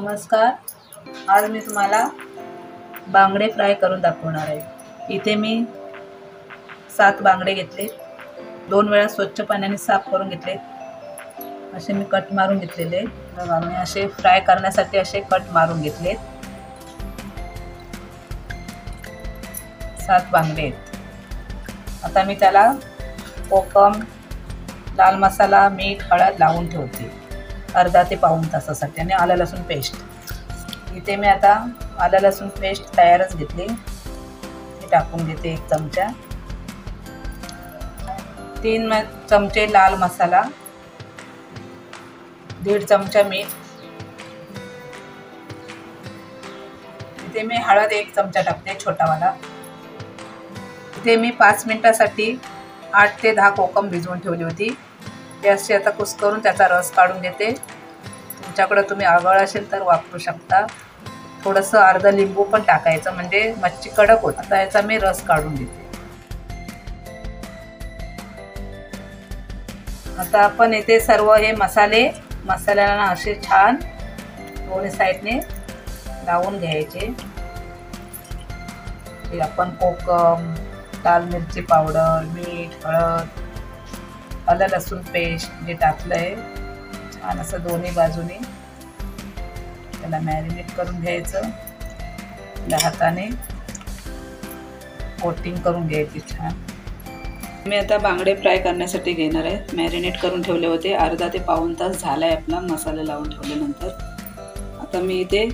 नमस्कार. आज मी तुम्हाला बांगडे फ्राय करून दाखवणार आहे. इथे मी 7 बांगडे घेतले, 2 वेळा स्वच्छ पाण्याने साफ करून घेतले. असे मी कट मारून घेतलेले. बघा, मी असे फ्राय करण्यासाठी असे कट मारून घेतले. 7 बांगडे आहेत. आता मी त्याला कोकम, लाल मसाला, मीठ, हळद लावून ठेवते अर्धा ते पाऊण तासासाठी. आणि आलं लसूण पेस्ट. इथे मी आता आलं लसूण पेस्ट तयारच घेतली. हे टाकून देते 1 चमचा. 3 चमचे लाल मसाला, 1.5 चमचा मीठ. इथे मी हळद 1 चमचा टाकते, छोटावाला. इथे मी 5 मिनिटासाठी 8 ते 10 कोकम भिजवून ठेवली होती. ते असे आता कुस्करून त्याचा रस काढून घेते. तुमच्याकडे तुम्ही आगळ असेल तर वापरू शकता. थोडंसं अर्धा लिंबू पण टाकायचं, म्हणजे मच्छी कडक होत. आता याचा मी रस काढून घेते. आता आपण इथे सर्व हे मसाल्याला असे छान दोन्ही साईडने लावून घ्यायचे. हे आपण कोकम, लाल मिरची पावडर, मीठ, हळद, आलं लसूण पेस्ट जे टाकलं आहे, छान असं दोन्ही बाजूने त्याला मॅरिनेट करून घ्यायचं. हाताने कोटिंग करून घ्यायची छान. मी आता बांगडे फ्राय करण्यासाठी घेणार आहे. मॅरिनेट करून ठेवले होते, अर्धा ते पाऊण तास झाला आहे आपला मसाला लावून ठेवल्यानंतर. आता मी इथे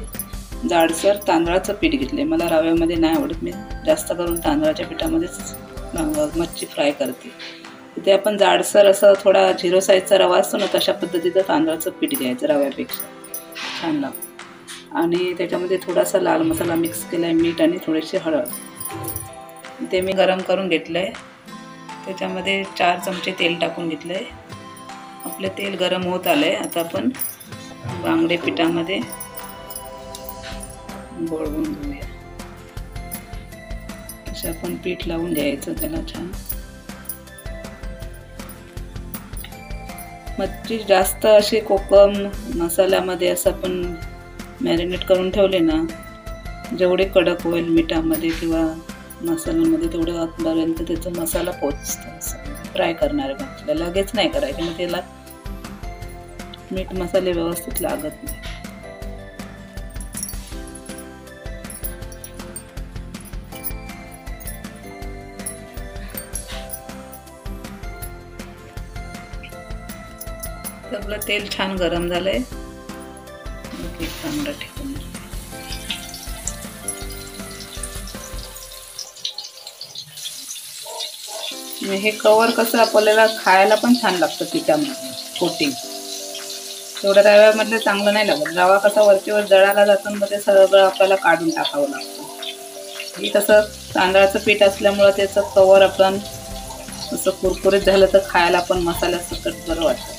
जाडसर तांदळाचं पीठ घेतले. मला रव्यामध्ये नाही आवडत, मी जास्त करून तांदळाच्या पिठामध्येच मच्छी फ्राय करते. इथे आपण जाडसर असं थोडा 0 साईजचा रवा असतो ना, तशा पद्धतीचं तांदळाचं पीठ घ्यायचं रव्यापेक्षा, छान लागतं. आणि त्याच्यामध्ये थोडासा लाल मसाला मिक्स केला आहे, मीठ आणि थोडीशी हळद. इथे मी गरम करून घेतलं आहे. त्याच्यामध्ये 4 चमचे तेल टाकून घेतलं आहे. आपलं तेल गरम होत आलं आहे. आता आपण बांगडे पिठामध्ये गोळवून घेऊया. असं आपण पीठ लावून द्यायचं त्याला छान. मच्छी जास्त अशी कोकम मसाल्यामध्ये असं आपण मॅरिनेट करून ठेवले ना, जेवढे कडक होईल मिठामध्ये किंवा मसाल्यामध्ये तेवढं आतपर्यंत त्याचा मसाला पोचतो. असं फ्राय करणारे मच्छीला लगेच नाही करायचे, मग त्याला मीठ मसाले व्यवस्थित लागत नाही. आपलं तेल छान गरम झालंय. चांगलं ठेवून हे कवर कसं आपल्याला खायला पण छान लागतं पिठामध्ये कोटिंग. तेवढं रव्यामधलं चांगलं नाही लागत. रवा कसा वरतीवर जळाला जातो, मग ते सगळं आपल्याला काढून टाकावं लागतं. हे कसं तांदळाचं पीठ असल्यामुळं त्याचं कवर आपण असं कुरकुरीत झालं तर खायला पण मसाल्यासकट बरं वाटतं.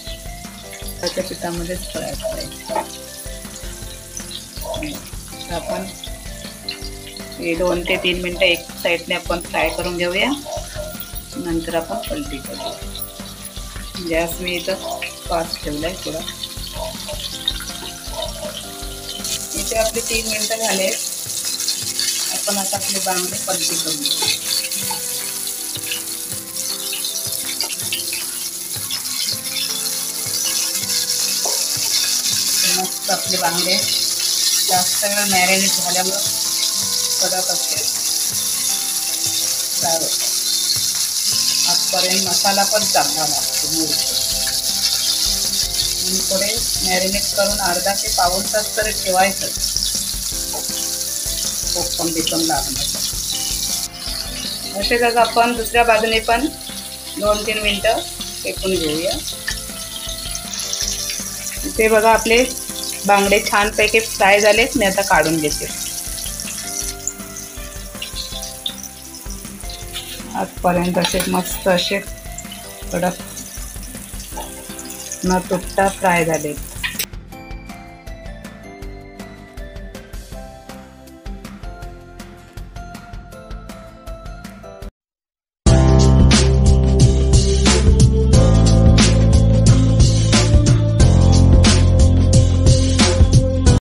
त्याच्या पिठामध्येच फ्राय करायचं. आपण हे 2 ते 3 मिनटं एक साईडने आपण फ्राय करून घेऊया. नंतर आपण पलटी करूया. गॅस मी इथं फास्ट ठेवलाय थोडा. इथे आपले 3 मिनटं झाले. आपण आता आपले बांगडे पलटी करून घेऊ. मस्त आपले बांगडे जास्त वेळ मॅरिनेट झाल्यामुळं कडक असे फ्राय होतात. आजपर्यंत मसाला पण चांगला लागतो. आणि थोडे मॅरिनेट करून अर्धा ते पाऊण तास तरी ठेवायचं कोकम बिकम लागण्याचं. असेच आपण दुसऱ्या बाजूने पण 2-3 मिनटं शेकून घेऊया. इथे बघा आपले बांगडे छानपैकी फ्राय झालेत. मी आता काढून घेते. आजपर्यंत असे मस्त असे कडक न तुटता फ्राय झालेत.